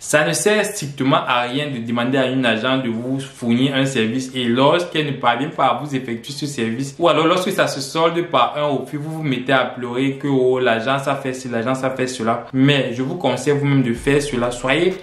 Ça ne sert strictement à rien de demander à une agent de vous fournir un service et lorsqu'elle ne parvient pas à vous effectuer ce service ou alors lorsque ça se solde par un refus, vous vous mettez à pleurer que oh, l'agence a fait ceci, l'agence a fait cela. Mais je vous conseille vous-même de faire cela. Soyez...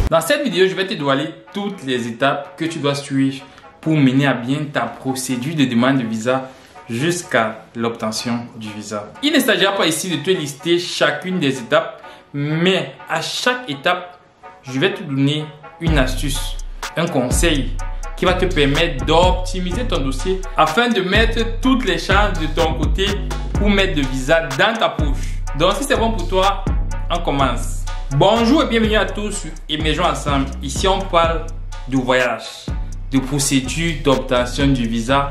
Dans cette vidéo, je vais te dévoiler toutes les étapes que tu dois suivre pour mener à bien ta procédure de demande de visa jusqu'à l'obtention du visa. Il ne s'agira pas ici de te lister chacune des étapes, mais à chaque étape, je vais te donner une astuce, un conseil qui va te permettre d'optimiser ton dossier afin de mettre toutes les chances de ton côté pour mettre le visa dans ta poche. Donc si c'est bon pour toi, on commence. Bonjour et bienvenue à tous sur Émergeons Ensemble. Ici on parle de voyage, de procédure d'obtention du visa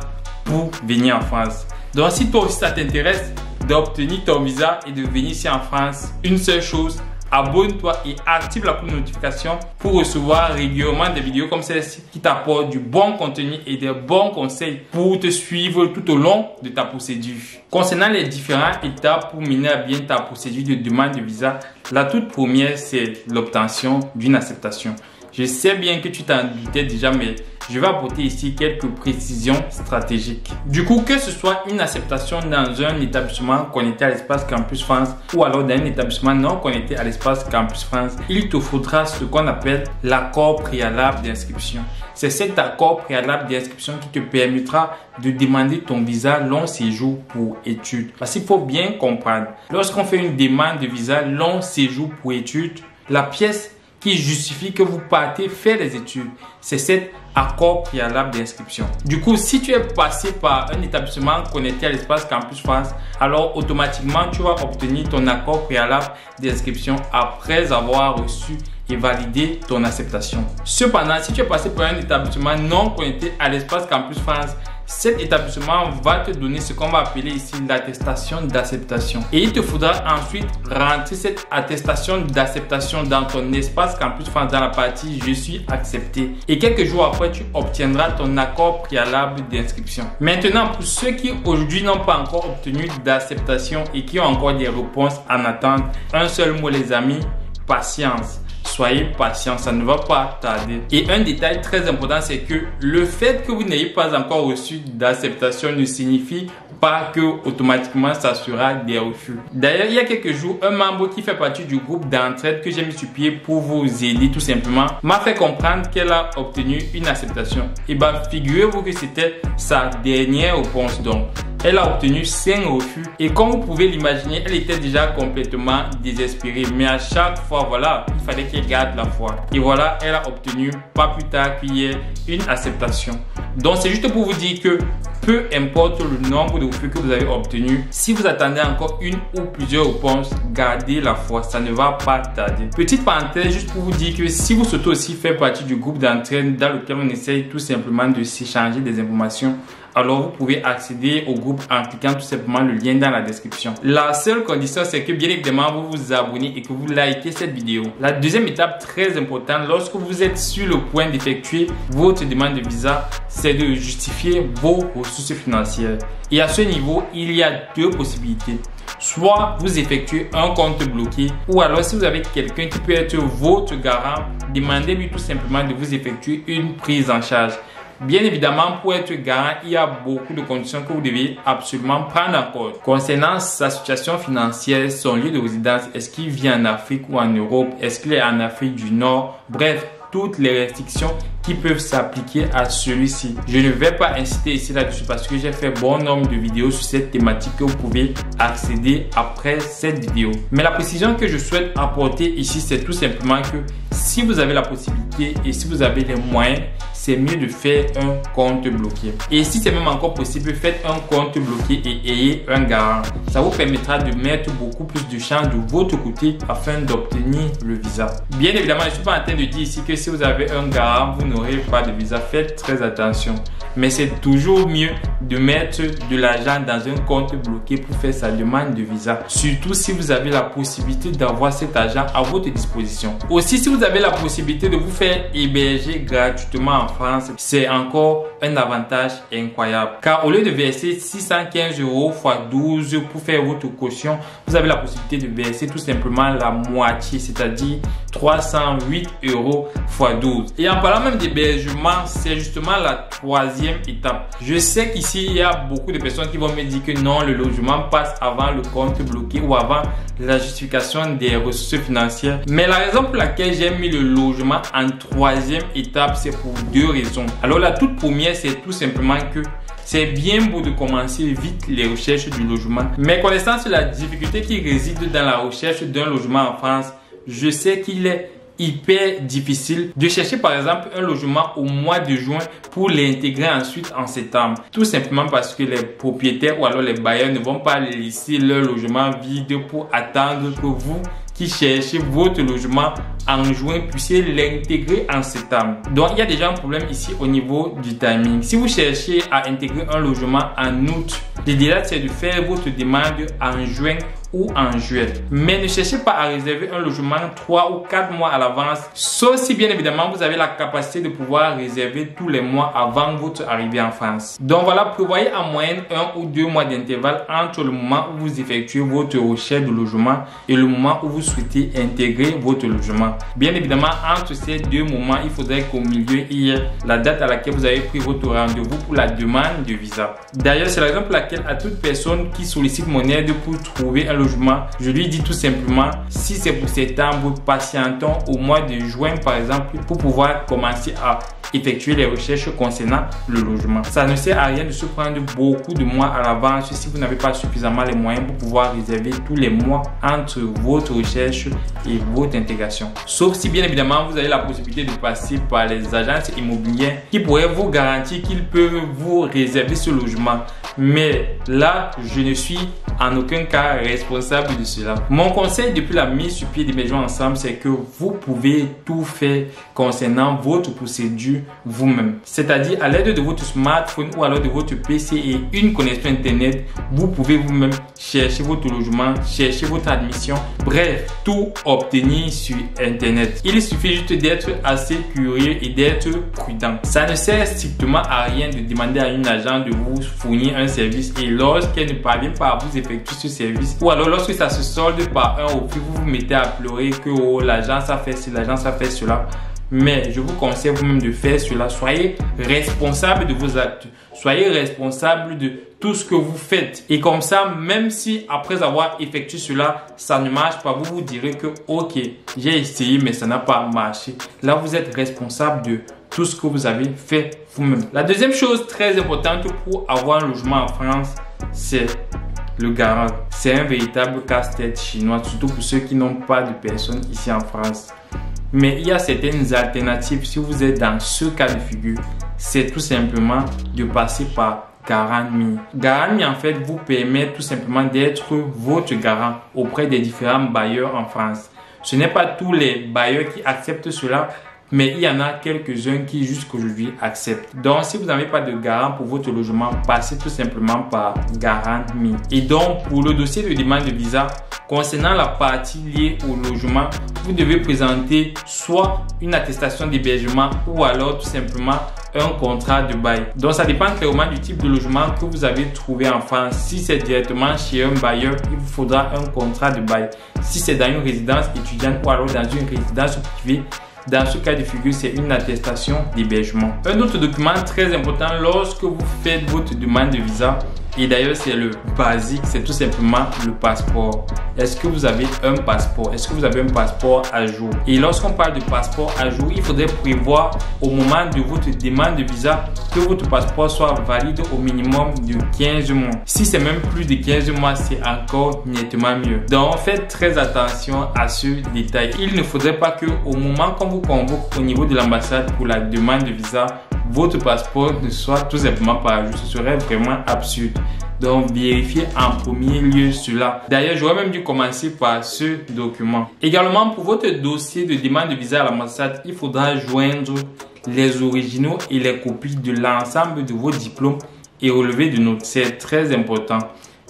pour venir en France. Donc si toi aussi ça t'intéresse d'obtenir ton visa et de venir ici en France, une seule chose, abonne-toi et active la cloche de notification pour recevoir régulièrement des vidéos comme celle-ci qui t'apportent du bon contenu et des bons conseils pour te suivre tout au long de ta procédure. Concernant les différentes étapes pour mener à bien ta procédure de demande de visa, la toute première c'est l'obtention d'une acceptation. Je sais bien que tu t'en doutais déjà, mais je vais apporter ici quelques précisions stratégiques. Du coup, que ce soit une acceptation dans un établissement connecté à l'espace Campus France ou alors dans un établissement non connecté à l'espace Campus France, il te faudra ce qu'on appelle l'accord préalable d'inscription. C'est cet accord préalable d'inscription qui te permettra de demander ton visa long séjour pour études. Parce qu'il faut bien comprendre, lorsqu'on fait une demande de visa long séjour pour études, la pièce qui justifie que vous partez faire des études, c'est cet accord préalable d'inscription. Du coup, si tu es passé par un établissement connecté à l'espace Campus France, alors automatiquement tu vas obtenir ton accord préalable d'inscription après avoir reçu et validé ton acceptation. Cependant, si tu es passé par un établissement non connecté à l'espace Campus France, cet établissement va te donner ce qu'on va appeler ici l'attestation d'acceptation. Et il te faudra ensuite rentrer cette attestation d'acceptation dans ton espace Campus France dans la partie je suis accepté. Et quelques jours après, tu obtiendras ton accord préalable d'inscription. Maintenant, pour ceux qui aujourd'hui n'ont pas encore obtenu d'acceptation et qui ont encore des réponses en attente, un seul mot les amis, patience. Soyez patient, ça ne va pas tarder. Et un détail très important, c'est que le fait que vous n'ayez pas encore reçu d'acceptation ne signifie pas que automatiquement ça sera des refus. D'ailleurs, il y a quelques jours, un membre qui fait partie du groupe d'entraide que j'ai mis sur pied pour vous aider tout simplement m'a fait comprendre qu'elle a obtenu une acceptation. Et bah, figurez-vous que c'était sa dernière réponse donc. Elle a obtenu 5 refus et comme vous pouvez l'imaginer, elle était déjà complètement désespérée. Mais à chaque fois, voilà, il fallait qu'elle garde la foi. Et voilà, elle a obtenu pas plus tard qu'hier une acceptation. Donc c'est juste pour vous dire que peu importe le nombre de refus que vous avez obtenu, si vous attendez encore une ou plusieurs réponses, gardez la foi, ça ne va pas tarder. Petite parenthèse juste pour vous dire que si vous souhaitez aussi faire partie du groupe d'entraide dans lequel on essaye tout simplement de s'échanger des informations, alors vous pouvez accéder au groupe en cliquant tout simplement le lien dans la description. La seule condition, c'est que bien évidemment vous vous abonnez et que vous likez cette vidéo. La deuxième étape très importante, lorsque vous êtes sur le point d'effectuer votre demande de visa, c'est de justifier vos ressources financières. Et à ce niveau, il y a deux possibilités. Soit vous effectuez un compte bloqué ou alors si vous avez quelqu'un qui peut être votre garant, demandez-lui tout simplement de vous effectuer une prise en charge. Bien évidemment, pour être garant, il y a beaucoup de conditions que vous devez absolument prendre en compte. Concernant sa situation financière, son lieu de résidence, est-ce qu'il vit en Afrique ou en Europe? Est-ce qu'il est en Afrique du Nord? Bref, toutes les restrictions qui peuvent s'appliquer à celui-ci. Je ne vais pas inciter ici là-dessus parce que j'ai fait bon nombre de vidéos sur cette thématique que vous pouvez accéder après cette vidéo. Mais la précision que je souhaite apporter ici, c'est tout simplement que si vous avez la possibilité et si vous avez les moyens, c'est mieux de faire un compte bloqué. Et si c'est même encore possible, faites un compte bloqué et ayez un garant. Ça vous permettra de mettre beaucoup plus de chances de votre côté afin d'obtenir le visa. Bien évidemment, je ne suis pas en train de dire ici que si vous avez un garant, vous n'aurez pas de visa. Faites très attention. Mais c'est toujours mieux de mettre de l'argent dans un compte bloqué pour faire sa demande de visa. Surtout si vous avez la possibilité d'avoir cet argent à votre disposition. Aussi, si vous avez la possibilité de vous faire héberger gratuitement en France, c'est encore un avantage incroyable. Car au lieu de verser 615 € x 12 pour faire votre caution, vous avez la possibilité de verser tout simplement la moitié, c'est-à-dire 308 € x 12. Et en parlant même d'hébergement, c'est justement la troisième étape. Je sais qu'ici, il y a beaucoup de personnes qui vont me dire que non, le logement passe avant le compte bloqué ou avant la justification des ressources financières. Mais la raison pour laquelle j'ai mis le logement en troisième étape, c'est pour deux raisons. Alors la toute première, c'est tout simplement que c'est bien beau de commencer vite les recherches du logement. Mais connaissant la difficulté qui réside dans la recherche d'un logement en France, je sais qu'il est hyper difficile de chercher par exemple un logement au mois de juin pour l'intégrer ensuite en septembre. Tout simplement parce que les propriétaires ou alors les bailleurs ne vont pas laisser leur logement vide pour attendre que vous qui cherchez votre logement en juin puissiez l'intégrer en septembre. Donc il y a déjà un problème ici au niveau du timing. Si vous cherchez à intégrer un logement en août, l'idéal c'est de faire votre demande en juin ou en juillet. Mais ne cherchez pas à réserver un logement 3 ou 4 mois à l'avance, sauf si bien évidemment vous avez la capacité de pouvoir réserver tous les mois avant votre arrivée en France. Donc voilà, prévoyez en moyenne 1 ou 2 mois d'intervalle entre le moment où vous effectuez votre recherche de logement et le moment où vous souhaitez intégrer votre logement. Bien évidemment, entre ces deux moments, il faudrait qu'au milieu il y ait la date à laquelle vous avez pris votre rendez-vous pour la demande de visa. D'ailleurs, c'est la raison pour laquelle à toute personne qui sollicite mon aide pour trouver un logement, je lui dis tout simplement, si c'est pour septembre, patientons au mois de juin par exemple pour pouvoir commencer à effectuer les recherches concernant le logement. Ça ne sert à rien de se prendre beaucoup de mois à l'avance si vous n'avez pas suffisamment les moyens pour pouvoir réserver tous les mois entre votre recherche et votre intégration. Sauf si bien évidemment vous avez la possibilité de passer par les agences immobilières qui pourraient vous garantir qu'ils peuvent vous réserver ce logement. Mais là, je ne suis en aucun cas responsable de cela. Mon conseil depuis la mise sur pied d'Hébergement Ensemble, c'est que vous pouvez tout faire concernant votre procédure vous-même. C'est-à-dire à l'aide de votre smartphone ou alors de votre PC et une connexion internet, vous pouvez vous-même chercher votre logement, chercher votre admission, bref, tout obtenir sur internet. Il suffit juste d'être assez curieux et d'être prudent. Ça ne sert strictement à rien de demander à une agence de vous fournir un service et lorsqu'elle ne parvient pas à vous effectuer ce service ou alors lorsque ça se solde par un refus, vous vous mettez à pleurer que oh, l'agence a fait ci, l'agence a fait cela. Mais je vous conseille vous-même de faire cela. Soyez responsable de vos actes. Soyez responsable de tout ce que vous faites. Et comme ça, même si après avoir effectué cela, ça ne marche pas, vous vous direz que ok, j'ai essayé mais ça n'a pas marché. Là, vous êtes responsable de tout ce que vous avez fait vous-même. La deuxième chose très importante pour avoir un logement en France, c'est le garant. C'est un véritable casse-tête chinois, surtout pour ceux qui n'ont pas de personnes ici en France. Mais il y a certaines alternatives si vous êtes dans ce cas de figure. C'est tout simplement de passer par GarantMe. GarantMe en fait vous permet tout simplement d'être votre garant auprès des différents bailleurs en France. Ce n'est pas tous les bailleurs qui acceptent cela, mais il y en a quelques-uns qui jusqu'aujourd'hui acceptent. Donc si vous n'avez pas de garant pour votre logement, passez tout simplement par GarantMe. Et donc pour le dossier de demande de visa, concernant la partie liée au logement, vous devez présenter soit une attestation d'hébergement ou alors tout simplement un contrat de bail. Donc ça dépend clairement du type de logement que vous avez trouvé en France. Si c'est directement chez un bailleur, il vous faudra un contrat de bail. Si c'est dans une résidence étudiante ou alors dans une résidence privée, dans ce cas de figure, c'est une attestation d'hébergement. Un autre document très important lorsque vous faites votre demande de visa, et d'ailleurs c'est le basique, c'est tout simplement le passeport. Est-ce que vous avez un passeport? Est-ce que vous avez un passeport à jour? Et lorsqu'on parle de passeport à jour, il faudrait prévoir au moment de votre demande de visa que votre passeport soit valide au minimum de 15 mois. Si c'est même plus de 15 mois, c'est encore nettement mieux. Donc faites très attention à ce détail. Il ne faudrait pas que au moment qu'on vous convoque au niveau de l'ambassade pour la demande de visa, votre passeport ne soit tout simplement pas à jour. Ce serait vraiment absurde. Donc vérifiez en premier lieu cela. D'ailleurs, j'aurais même dû commencer par ce document. Également, pour votre dossier de demande de visa à l'ambassade, il faudra joindre les originaux et les copies de l'ensemble de vos diplômes et relevés de notes. C'est très important.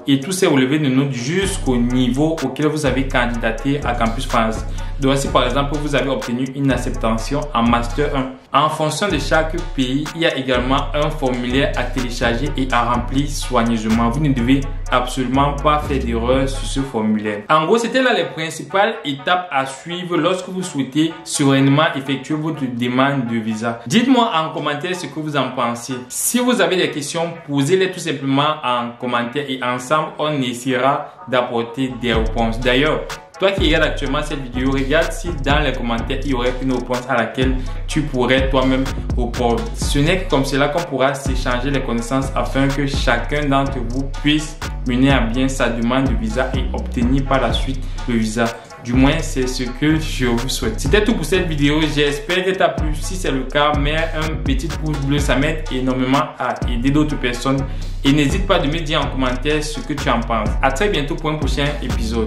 Et tous ces relevés de notes jusqu'au niveau auquel vous avez candidaté à Campus France. Donc si par exemple vous avez obtenu une acceptation en Master 1, en fonction de chaque pays, il y a également un formulaire à télécharger et à remplir soigneusement. Vous ne devez absolument pas faire d'erreur sur ce formulaire. En gros, c'était là les principales étapes à suivre lorsque vous souhaitez sereinement effectuer votre demande de visa. Dites-moi en commentaire ce que vous en pensez. Si vous avez des questions, posez-les tout simplement en commentaire et ensemble, on essaiera d'apporter des réponses. D'ailleurs, toi qui regardes actuellement cette vidéo, regarde si dans les commentaires, il y aurait une réponse à laquelle tu pourrais toi-même répondre. Ce n'est que comme cela qu'on pourra s'échanger les connaissances afin que chacun d'entre vous puisse mener à bien sa demande de visa et obtenir par la suite le visa. Du moins, c'est ce que je vous souhaite. C'était tout pour cette vidéo. J'espère qu'elle t'a plu. Si c'est le cas, mets un petit pouce bleu. Ça m'aide énormément à aider d'autres personnes. Et n'hésite pas de me dire en commentaire ce que tu en penses. À très bientôt pour un prochain épisode.